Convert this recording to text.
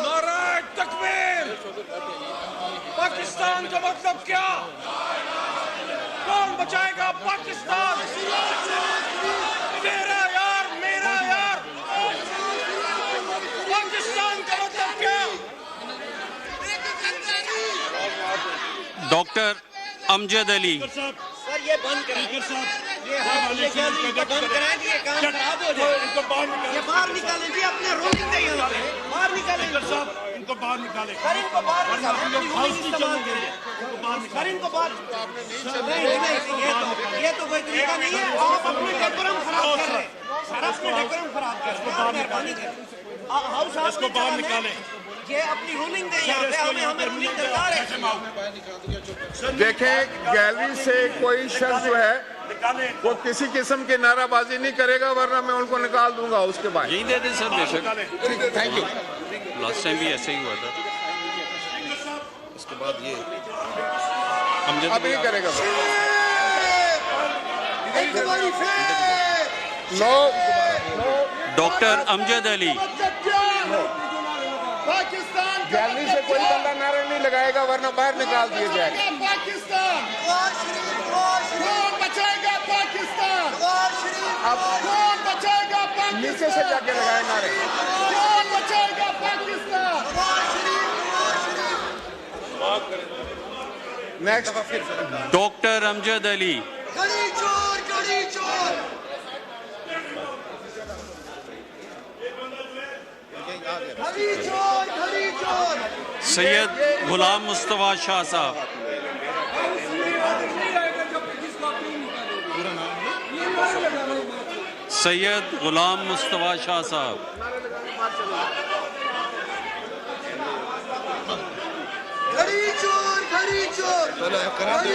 नारे तकबीर। पाकिस्तान का मतलब क्या? कौन बचाएगा पाकिस्तान? तेरा यार, मेरा यार। पाकिस्तान का मतलब क्या? डॉक्टर अमजद अली। सर ये बंद कराएं, ये गैलरी को बंद कराएं, ये काम खराब हो जाए। ये बाहर निकालें जी, अपने रोलिंग दे यहाँ पे बाहर निकालें इनको बाहर निकालें। सर, इनको बाहर निकालें, अपनी रोलिंग इस्तेमाल करें सर, इनको बाहर नहीं, ये तो कोई तरीका नहीं है। आप अपने डेकोरम खराब कर रहे हैं सर, अपने डेकोरम खराब कर रहे हैं। मेहरबानी करें, हाउस हाउस इसको बाहर निकालें। ये अपनी रूलिंग दे यहाँ पे, हमें रूलिंग दरकार है। देखें, गैलरी से कोई शख्स जो है वो किसी किस्म की नाराबाजी नहीं करेगा, वरना मैं उनको निकाल दूंगा उसके बाद। यही दे दें सर, बेशक। ठीक है, थैंक यू। लास्ट टाइम भी ऐसे ही हुआ था। उसके बाद ये अमजद अब ये अली करेगा। डॉक्टर अमजद अली। पाकिस्तान गैलरी से कोई बंदा नारा नहीं लगाएगा, वरना बाहर निकाल दिया जाएगा। पाकिस्तान कौन बचाएगा पाकिस्तान? अब कौन बचाएगा पाकिस्तान? नीचे से जाके लगाए नारे। कौन बचाएगा पाकिस्तान? Next doctor Amjad Ali. सैयद गुलाम मुस्तफा शाह साहब। सैयद गुलाम मुस्तफा शाह साहब। चलो करा दो।